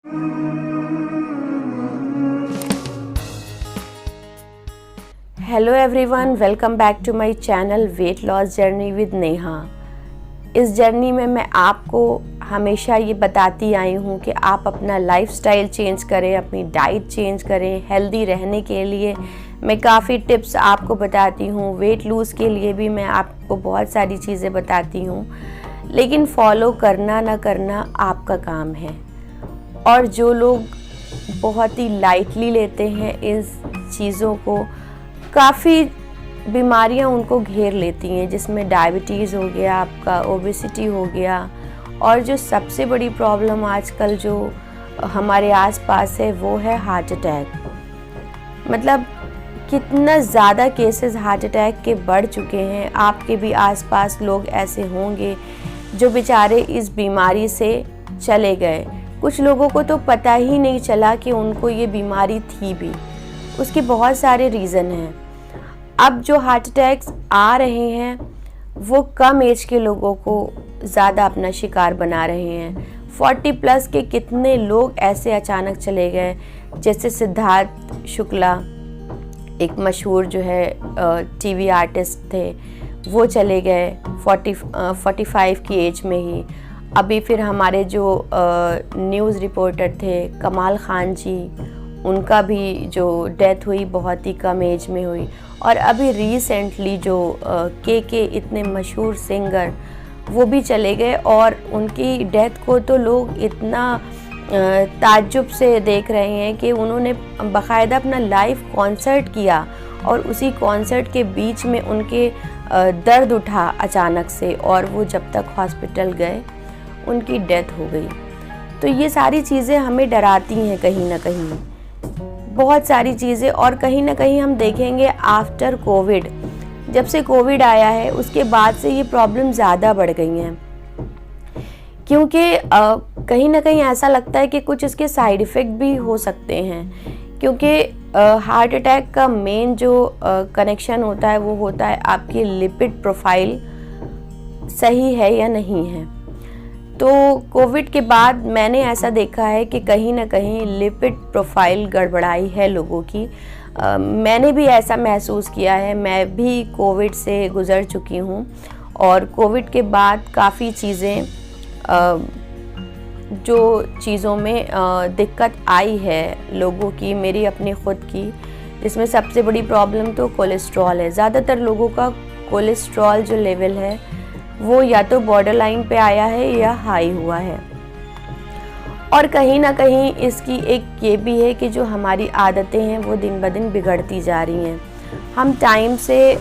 Hello everyone, welcome back to my channel weight loss journey with Neha. इस journey में मैं आपको हमेशा ये बताती आई हूँ कि आप अपना लाइफस्टाइल चेंज करें, अपनी डाइट चेंज करें। हेल्दी रहने के लिए मैं काफ़ी टिप्स आपको बताती हूँ, वेट लूज़ के लिए भी मैं आपको बहुत सारी चीज़ें बताती हूँ, लेकिन फॉलो करना ना करना आपका काम है। और जो लोग बहुत ही लाइटली लेते हैं इस चीज़ों को, काफ़ी बीमारियां उनको घेर लेती हैं, जिसमें डायबिटीज़ हो गया, आपका ओबेसिटी हो गया, और जो सबसे बड़ी प्रॉब्लम आजकल जो हमारे आसपास है वो है हार्ट अटैक। मतलब कितना ज़्यादा केसेस हार्ट अटैक के बढ़ चुके हैं। आपके भी आसपास लोग ऐसे होंगे जो बेचारे इस बीमारी से चले गए। कुछ लोगों को तो पता ही नहीं चला कि उनको ये बीमारी थी भी। उसके बहुत सारे रीज़न हैं। अब जो हार्ट अटैक्स आ रहे हैं वो कम एज के लोगों को ज़्यादा अपना शिकार बना रहे हैं। 40 प्लस के कितने लोग ऐसे अचानक चले गए, जैसे सिद्धार्थ शुक्ला, एक मशहूर जो है टीवी आर्टिस्ट थे, वो चले गए 45 की एज में ही। अभी फिर हमारे जो न्यूज़ रिपोर्टर थे कमाल खान जी, उनका भी जो डेथ हुई बहुत ही कम एज में हुई। और अभी रिसेंटली जो के इतने मशहूर सिंगर, वो भी चले गए, और उनकी डेथ को तो लोग इतना ताज्जुब से देख रहे हैं कि उन्होंने बाकायदा अपना लाइव कॉन्सर्ट किया, और उसी कॉन्सर्ट के बीच में उनके दर्द उठा अचानक से, और वो जब तक हॉस्पिटल गए उनकी डेथ हो गई। तो ये सारी चीज़ें हमें डराती हैं कहीं ना कहीं, बहुत सारी चीज़ें। और कहीं ना कहीं हम देखेंगे आफ्टर कोविड, जब से कोविड आया है उसके बाद से ये प्रॉब्लम ज़्यादा बढ़ गई हैं, क्योंकि कहीं ना कहीं ऐसा लगता है कि कुछ इसके साइड इफ़ेक्ट भी हो सकते हैं। क्योंकि हार्ट अटैक का मेन जो कनेक्शन होता है वो होता है आपकी लिपिड प्रोफाइल सही है या नहीं है। तो कोविड के बाद मैंने ऐसा देखा है कि कहीं ना कहीं लिपिड प्रोफाइल गड़बड़ाई है लोगों की। मैंने भी ऐसा महसूस किया है। मैं भी कोविड से गुज़र चुकी हूँ, और कोविड के बाद काफ़ी चीज़ें जो चीज़ों में दिक्कत आई है लोगों की, मेरी अपनी ख़ुद की, जिसमें सबसे बड़ी प्रॉब्लम तो कोलेस्ट्रॉल है। ज़्यादातर लोगों का कोलेस्ट्रॉल जो लेवल है वो या तो बॉर्डर लाइन पे आया है या हाई हुआ है। और कहीं ना कहीं इसकी एक ये भी है कि जो हमारी आदतें हैं वो दिन ब दिन बिगड़ती जा रही हैं। हम टाइम से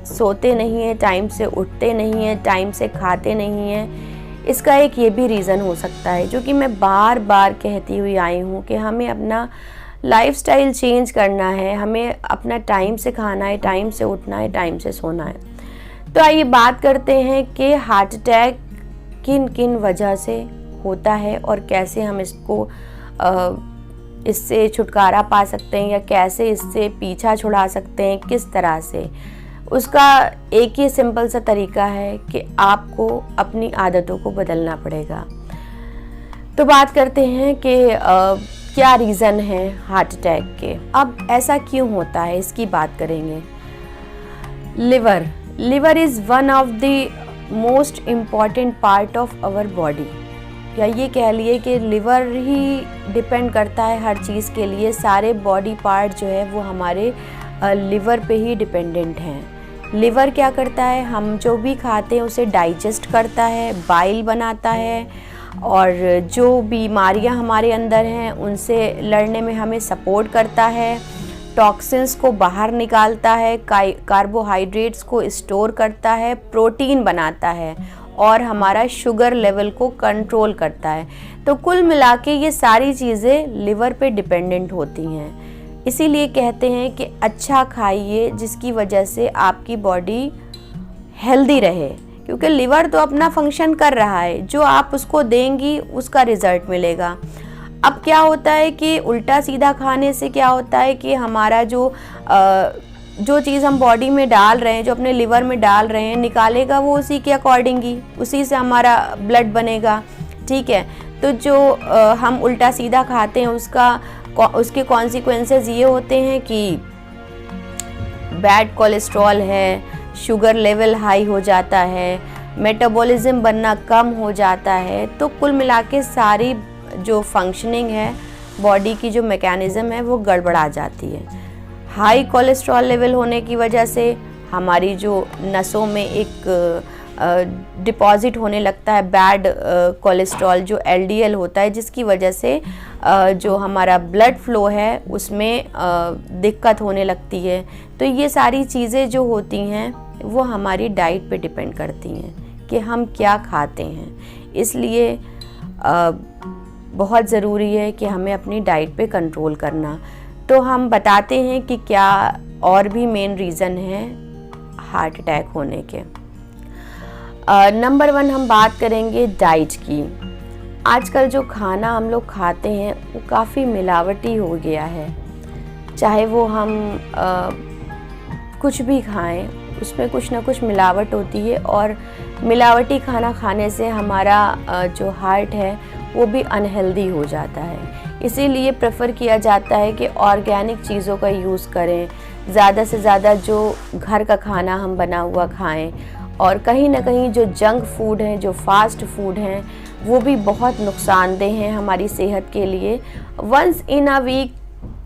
सोते नहीं हैं, टाइम से उठते नहीं हैं, टाइम से खाते नहीं हैं। इसका एक ये भी रीज़न हो सकता है, जो कि मैं बार बार कहती हुई आई हूँ कि हमें अपना लाइफस्टाइल चेंज करना है, हमें अपना टाइम से खाना है, टाइम से उठना है, टाइम से सोना है। तो आइए बात करते हैं कि हार्ट अटैक किन किन वजह से होता है और कैसे हम इससे छुटकारा पा सकते हैं, या कैसे इससे पीछा छुड़ा सकते हैं, किस तरह से। उसका एक ही सिंपल सा तरीका है कि आपको अपनी आदतों को बदलना पड़ेगा। तो बात करते हैं कि क्या रीज़न है हार्ट अटैक के। अब ऐसा क्यों होता है, इसकी बात करेंगे। Liver is one of the most important part of our body, या ये कह लिए कि लिवर ही डिपेंड करता है हर चीज़ के लिए। सारे बॉडी पार्ट जो है वो हमारे लिवर पे ही डिपेंडेंट हैं। लिवर क्या करता है, हम जो भी खाते हैं उसे डाइजेस्ट करता है, बाइल बनाता है, और जो बीमारियां हमारे अंदर हैं उनसे लड़ने में हमें सपोर्ट करता है, टॉक्सिन्स को बाहर निकालता है, कार्बोहाइड्रेट्स को स्टोर करता है, प्रोटीन बनाता है, और हमारा शुगर लेवल को कंट्रोल करता है। तो कुल मिला के ये सारी चीज़ें लिवर पे डिपेंडेंट होती हैं। इसीलिए कहते हैं कि अच्छा खाइए, जिसकी वजह से आपकी बॉडी हेल्दी रहे, क्योंकि लिवर तो अपना फंक्शन कर रहा है, जो आप उसको देंगी उसका रिज़ल्ट मिलेगा। अब क्या होता है कि उल्टा सीधा खाने से क्या होता है कि हमारा जो चीज़ हम बॉडी में डाल रहे हैं, जो अपने लिवर में डाल रहे हैं, निकालेगा वो उसी के अकॉर्डिंग ही, उसी से हमारा ब्लड बनेगा। ठीक है, तो जो हम उल्टा सीधा खाते हैं उसके कॉन्सिक्वेंसेस ये होते हैं कि बैड कोलेस्ट्रॉल है, शुगर लेवल हाई हो जाता है, मेटाबॉलिज्म बनना कम हो जाता है। तो कुल मिला के सारी जो फंक्शनिंग है बॉडी की, जो मैकेनिज़्म है, वो गड़बड़ा जाती है। हाई कोलेस्ट्रॉल लेवल होने की वजह से हमारी जो नसों में एक डिपॉजिट होने लगता है बैड कोलेस्ट्रॉल, जो LDL होता है, जिसकी वजह से जो हमारा ब्लड फ्लो है उसमें दिक्कत होने लगती है। तो ये सारी चीज़ें जो होती हैं वो हमारी डाइट पे डिपेंड करती हैं कि हम क्या खाते हैं। इसलिए बहुत ज़रूरी है कि हमें अपनी डाइट पे कंट्रोल करना। तो हम बताते हैं कि क्या और भी मेन रीज़न है हार्ट अटैक होने के। नंबर 1 हम बात करेंगे डाइट की। आजकल जो खाना हम लोग खाते हैं वो काफ़ी मिलावटी हो गया है। चाहे वो हम कुछ भी खाएं, उसमें कुछ ना कुछ मिलावट होती है, और मिलावटी खाना खाने से हमारा जो हार्ट है वो भी अनहेल्दी हो जाता है। इसीलिए प्रेफर किया जाता है कि ऑर्गेनिक चीज़ों का यूज़ करें, ज़्यादा से ज़्यादा जो घर का खाना हम बना हुआ खाएं। और कहीं ना कहीं जो जंक फूड हैं, जो फास्ट फूड हैं, वो भी बहुत नुकसानदेह हैं हमारी सेहत के लिए। वंस इन अ वीक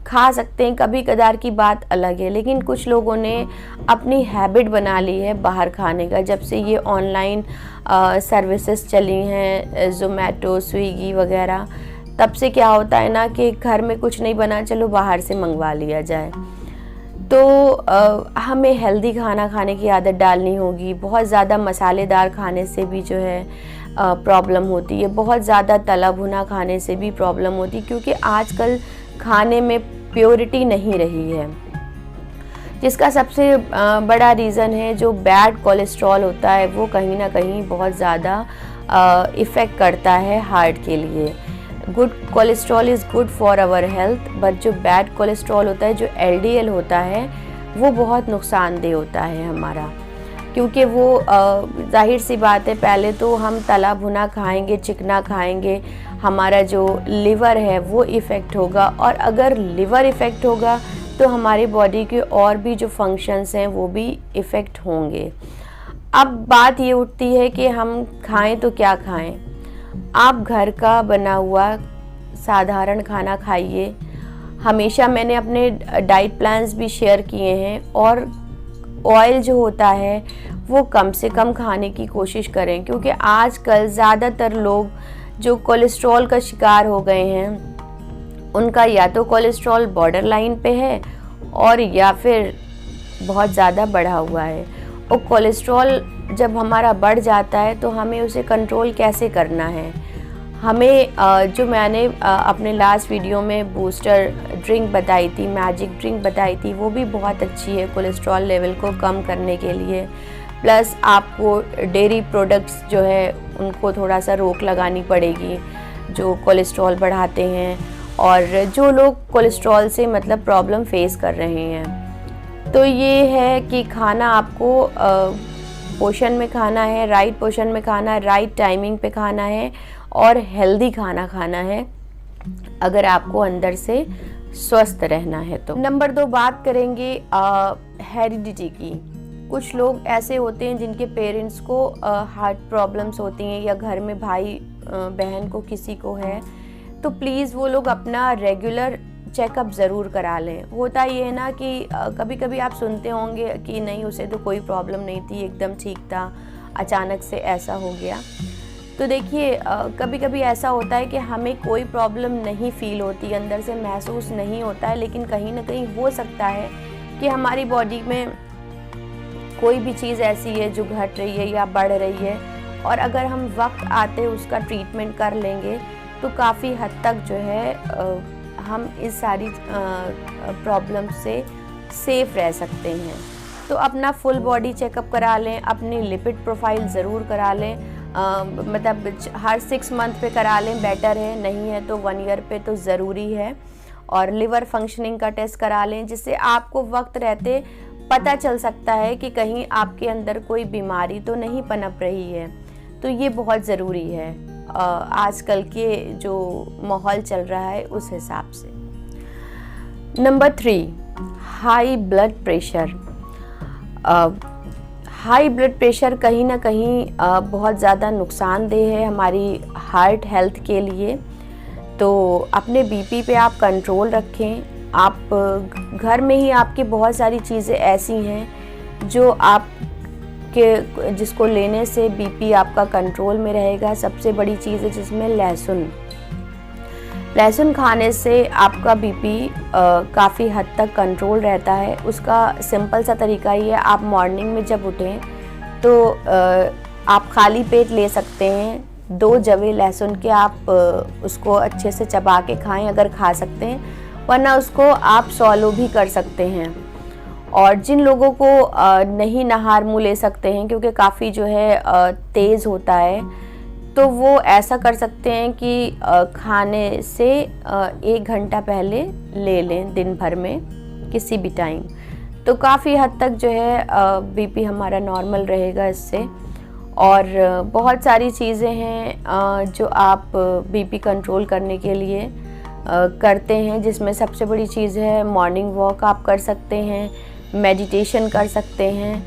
खा सकते हैं, कभी कदार की बात अलग है, लेकिन कुछ लोगों ने अपनी हैबिट बना ली है बाहर खाने का। जब से ये ऑनलाइन सर्विसेज चली हैं, ज़ोमैटो, स्विगी वगैरह, तब से क्या होता है ना कि घर में कुछ नहीं बना, चलो बाहर से मंगवा लिया जाए। तो हमें हेल्दी खाना खाने की आदत डालनी होगी। बहुत ज़्यादा मसालेदार खाने से भी जो है प्रॉब्लम होती है, बहुत ज़्यादा तला भुना खाने से भी प्रॉब्लम होती है, क्योंकि आजकल खाने में प्योरिटी नहीं रही है, जिसका सबसे बड़ा रीज़न है जो बैड कोलेस्ट्रॉल होता है, वो कहीं ना कहीं बहुत ज़्यादा इफ़ेक्ट करता है हार्ट के लिए। Good cholesterol is good for our health, but जो बैड कोलेस्ट्रॉल होता है, जो LDL होता है, वो बहुत नुकसानदेह होता है हमारा, क्योंकि वो जाहिर सी बात है, पहले तो हम तला भुना खाएंगे, चिकना खाएंगे, हमारा जो लिवर है वो इफ़ेक्ट होगा, और अगर लिवर इफ़ेक्ट होगा तो हमारी बॉडी के और भी जो फंक्शंस हैं वो भी इफ़ेक्ट होंगे। अब बात ये उठती है कि हम खाएं तो क्या खाएं। आप घर का बना हुआ साधारण खाना खाइए। हमेशा मैंने अपने डाइट प्लान्स भी शेयर किए हैं, और ऑयल जो होता है वो कम से कम खाने की कोशिश करें, क्योंकि आजकल ज़्यादातर लोग जो कोलेस्ट्रॉल का शिकार हो गए हैं, उनका या तो कोलेस्ट्रॉल बॉर्डर लाइन पे है और या फिर बहुत ज़्यादा बढ़ा हुआ है। और कोलेस्ट्रॉल जब हमारा बढ़ जाता है तो हमें उसे कंट्रोल कैसे करना है। हमें जो मैंने अपने लास्ट वीडियो में बूस्टर ड्रिंक बताई थी, मैजिक ड्रिंक बताई थी, वो भी बहुत अच्छी है कोलेस्ट्रॉल लेवल को कम करने के लिए। प्लस आपको डेयरी प्रोडक्ट्स जो है उनको थोड़ा सा रोक लगानी पड़ेगी, जो कोलेस्ट्रॉल बढ़ाते हैं, और जो लोग कोलेस्ट्रॉल से मतलब प्रॉब्लम फेस कर रहे हैं। तो ये है कि खाना आपको पोर्शन में खाना है, राइट पोर्शन में खाना है, राइट टाइमिंग पे खाना है, और हेल्दी खाना खाना है अगर आपको अंदर से स्वस्थ रहना है। तो नंबर 2 बात करेंगे हेरिडिटी की। कुछ लोग ऐसे होते हैं जिनके पेरेंट्स को हार्ट प्रॉब्लम्स होती हैं, या घर में भाई बहन को किसी को है, तो प्लीज़ वो लोग अपना रेगुलर चेकअप ज़रूर करा लें। होता ये है ना कि कभी कभी आप सुनते होंगे कि नहीं, उसे तो कोई प्रॉब्लम नहीं थी, एकदम ठीक था, अचानक से ऐसा हो गया। तो देखिए कभी कभी ऐसा होता है कि हमें कोई प्रॉब्लम नहीं फील होती, अंदर से महसूस नहीं होता है, लेकिन कहीं ना कहीं हो सकता है कि हमारी बॉडी में कोई भी चीज़ ऐसी है जो घट रही है या बढ़ रही है, और अगर हम वक्त आते उसका ट्रीटमेंट कर लेंगे तो काफ़ी हद तक जो है हम इस सारी प्रॉब्लम से सेफ रह सकते हैं। तो अपना फुल बॉडी चेकअप करा लें, अपनी लिपिड प्रोफाइल ज़रूर करा लें, मतलब हर 6 मंथ पे करा लें, बेटर है, नहीं है तो 1 ईयर पे तो ज़रूरी है। और लिवर फंक्शनिंग का टेस्ट करा लें, जिससे आपको वक्त रहते पता चल सकता है कि कहीं आपके अंदर कोई बीमारी तो नहीं पनप रही है। तो ये बहुत ज़रूरी है। आजकल के जो माहौल चल रहा है उस हिसाब से। Number 3, high blood pressure. High blood pressure कहीं ना कहीं बहुत ज़्यादा नुकसानदेह है हमारी हार्ट हेल्थ के लिए। तो अपने बीपी पे आप कंट्रोल रखें। आप घर में ही आपकी बहुत सारी चीज़ें ऐसी हैं जो जिसको लेने से बीपी आपका कंट्रोल में रहेगा। सबसे बड़ी चीज़ है जिसमें लहसुन खाने से आपका बीपी काफ़ी हद तक कंट्रोल रहता है। उसका सिंपल सा तरीका ये है, आप मॉर्निंग में जब उठें तो आप खाली पेट ले सकते हैं 2 जवे लहसुन के, आप उसको अच्छे से चबा के खाएं अगर खा सकते हैं, वरना उसको आप सॉलो भी कर सकते हैं। और जिन लोगों को नहीं नहार मुँह ले सकते हैं क्योंकि काफ़ी जो है तेज़ होता है, तो वो ऐसा कर सकते हैं कि खाने से 1 घंटा पहले ले लें दिन भर में किसी भी टाइम, तो काफ़ी हद तक जो है बीपी हमारा नॉर्मल रहेगा इससे। और बहुत सारी चीज़ें हैं जो आप बीपी कंट्रोल करने के लिए करते हैं, जिसमें सबसे बड़ी चीज़ है मॉर्निंग वॉक आप कर सकते हैं, मेडिटेशन कर सकते हैं।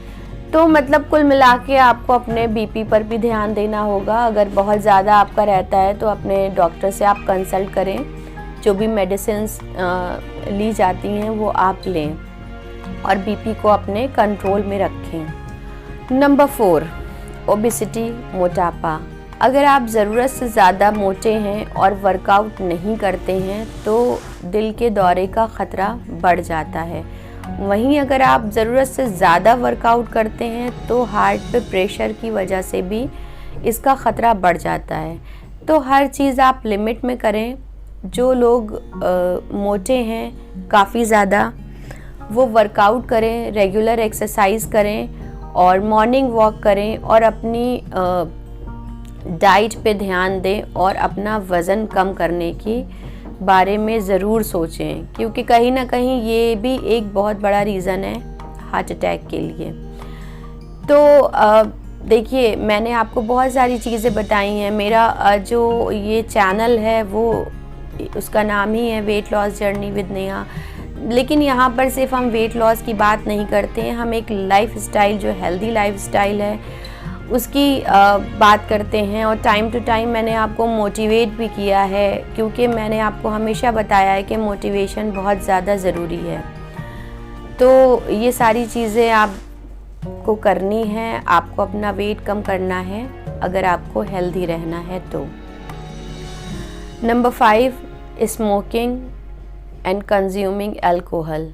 तो मतलब कुल मिला के आपको अपने बीपी पर भी ध्यान देना होगा। अगर बहुत ज़्यादा आपका रहता है तो अपने डॉक्टर से आप कंसल्ट करें, जो भी मेडिसिन्स ली जाती हैं वो आप लें और बीपी को अपने कंट्रोल में रखें। नंबर 4, ओबेसिटी, मोटापा। अगर आप ज़रूरत से ज़्यादा मोटे हैं और वर्कआउट नहीं करते हैं तो दिल के दौरे का ख़तरा बढ़ जाता है। वहीं अगर आप ज़रूरत से ज़्यादा वर्कआउट करते हैं तो हार्ट पे प्रेशर की वजह से भी इसका ख़तरा बढ़ जाता है। तो हर चीज़ आप लिमिट में करें। जो लोग मोटे हैं काफ़ी ज़्यादा, वो वर्कआउट करें, रेगुलर एक्सरसाइज करें और मॉर्निंग वॉक करें और अपनी डाइट पे ध्यान दें और अपना वज़न कम करने की बारे में ज़रूर सोचें, क्योंकि कहीं ना कहीं ये भी एक बहुत बड़ा रीज़न है हार्ट अटैक के लिए। तो देखिए, मैंने आपको बहुत सारी चीज़ें बताई हैं। मेरा जो ये चैनल है वो उसका नाम ही है wait loss journey with Neha, लेकिन यहाँ पर सिर्फ हम वेट लॉस की बात नहीं करते हैं, हम एक लाइफ स्टाइल, जो हेल्दी लाइफ स्टाइल है उसकी बात करते हैं। और टाइम टू टाइम मैंने आपको मोटिवेट भी किया है, क्योंकि मैंने आपको हमेशा बताया है कि मोटिवेशन बहुत ज़्यादा ज़रूरी है। तो ये सारी चीज़ें आपको करनी है, आपको अपना वेट कम करना है अगर आपको हेल्दी रहना है तो। Number 5, smoking and consuming alcohol.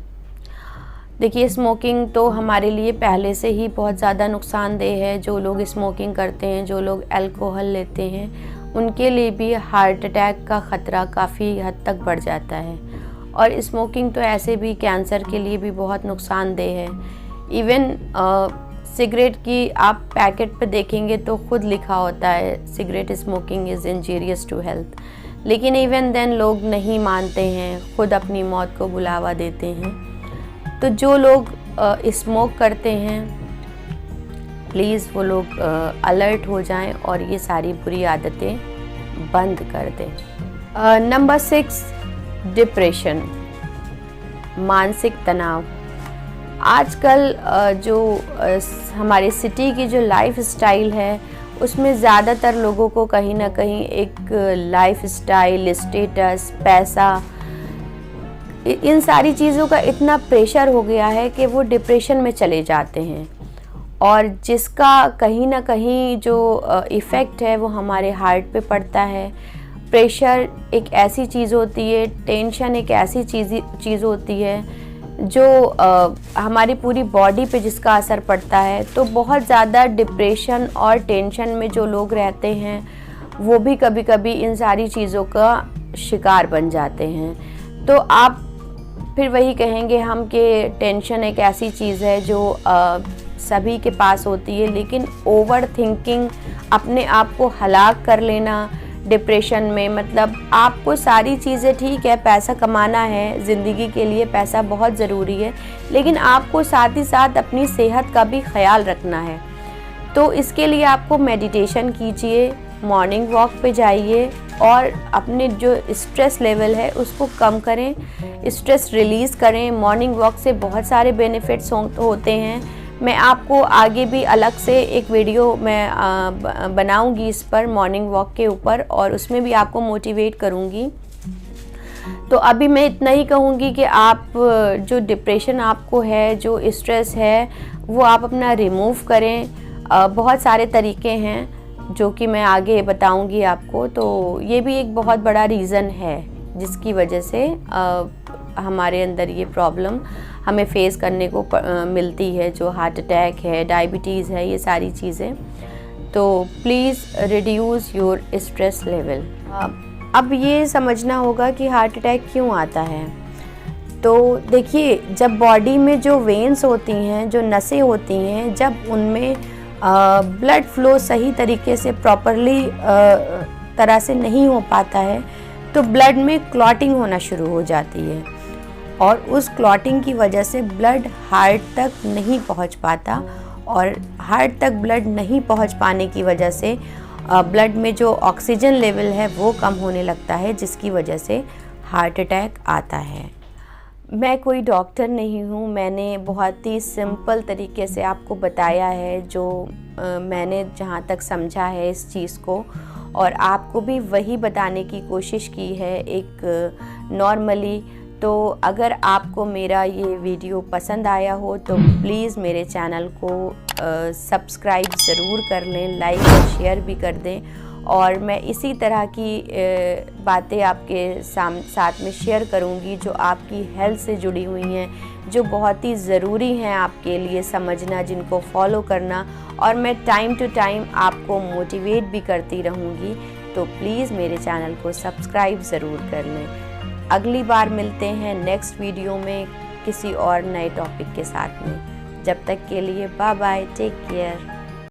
देखिए, स्मोकिंग तो हमारे लिए पहले से ही बहुत ज़्यादा नुकसानदेह है। जो लोग स्मोकिंग करते हैं, जो लोग अल्कोहल लेते हैं, उनके लिए भी हार्ट अटैक का ख़तरा काफ़ी हद तक बढ़ जाता है। और स्मोकिंग तो ऐसे भी कैंसर के लिए भी बहुत नुकसानदेह है। इवन सिगरेट की आप पैकेट पे देखेंगे तो खुद लिखा होता है cigarette smoking is injurious to health, लेकिन इवन देन लोग नहीं मानते हैं, खुद अपनी मौत को बुलावा देते हैं। तो जो लोग स्मोक करते हैं, प्लीज़ वो लोग अलर्ट हो जाएं और ये सारी बुरी आदतें बंद कर दें। नंबर 6, डिप्रेशन, मानसिक तनाव। आजकल जो हमारे सिटी की जो लाइफ स्टाइल है उसमें ज़्यादातर लोगों को कहीं ना कहीं एक लाइफ स्टाइल, स्टेटस, पैसा, इन सारी चीज़ों का इतना प्रेशर हो गया है कि वो डिप्रेशन में चले जाते हैं, और जिसका कहीं ना कहीं जो इफ़ेक्ट है वो हमारे हार्ट पे पड़ता है। प्रेशर एक ऐसी चीज़ होती है, टेंशन एक ऐसी चीज़ होती है जो हमारी पूरी बॉडी पे जिसका असर पड़ता है। तो बहुत ज़्यादा डिप्रेशन और टेंशन में जो लोग रहते हैं वो भी कभी कभी इन सारी चीज़ों का शिकार बन जाते हैं। तो आप फिर वही कहेंगे हम कि टेंशन एक ऐसी चीज़ है जो सभी के पास होती है, लेकिन ओवर थिंकिंग, अपने आप को हलाक कर लेना डिप्रेशन में, मतलब आपको सारी चीज़ें ठीक है, पैसा कमाना है, ज़िंदगी के लिए पैसा बहुत ज़रूरी है, लेकिन आपको साथ ही साथ अपनी सेहत का भी ख्याल रखना है। तो इसके लिए आपको मेडिटेशन कीजिए, मॉर्निंग वॉक पे जाइए और अपने जो स्ट्रेस लेवल है उसको कम करें, स्ट्रेस रिलीज़ करें। मॉर्निंग वॉक से बहुत सारे बेनिफिट्स होते हैं। मैं आपको आगे भी अलग से एक वीडियो मैं बनाऊंगी इस पर, मॉर्निंग वॉक के ऊपर, और उसमें भी आपको मोटिवेट करूंगी। तो अभी मैं इतना ही कहूँगी कि आप जो डिप्रेशन आपको है, जो स्ट्रेस है, वो आप अपना रिमूव करें। बहुत सारे तरीके हैं जो कि मैं आगे बताऊंगी आपको। तो ये भी एक बहुत बड़ा रीज़न है जिसकी वजह से हमारे अंदर ये प्रॉब्लम हमें फेस करने को मिलती है, जो हार्ट अटैक है, डायबिटीज़ है, ये सारी चीज़ें। तो please reduce your stress level. अब ये समझना होगा कि हार्ट अटैक क्यों आता है। तो देखिए, जब बॉडी में जो वेन्स होती हैं, जो नसें होती हैं, जब उनमें ब्लड फ्लो सही तरीके से प्रॉपरली तरह से नहीं हो पाता है तो ब्लड में क्लॉटिंग होना शुरू हो जाती है, और उस क्लॉटिंग की वजह से ब्लड हार्ट तक नहीं पहुंच पाता, और हार्ट तक ब्लड नहीं पहुंच पाने की वजह से ब्लड में जो ऑक्सीजन लेवल है वो कम होने लगता है, जिसकी वजह से हार्ट अटैक आता है। मैं कोई डॉक्टर नहीं हूँ, मैंने बहुत ही सिंपल तरीके से आपको बताया है जो मैंने जहाँ तक समझा है इस चीज़ को, और आपको भी वही बताने की कोशिश की है एक नॉर्मली। तो अगर आपको मेरा ये वीडियो पसंद आया हो तो प्लीज़ मेरे चैनल को सब्सक्राइब ज़रूर कर लें, लाइक और शेयर भी कर दें, और मैं इसी तरह की बातें आपके साथ में शेयर करूंगी जो आपकी हेल्थ से जुड़ी हुई हैं, जो बहुत ही ज़रूरी हैं आपके लिए समझना, जिनको फॉलो करना, और मैं टाइम टू टाइम आपको मोटिवेट भी करती रहूंगी। तो प्लीज़ मेरे चैनल को सब्सक्राइब ज़रूर कर लें। अगली बार मिलते हैं नेक्स्ट वीडियो में किसी और नए टॉपिक के साथ में। जब तक के लिए बाय बाय, टेक केयर।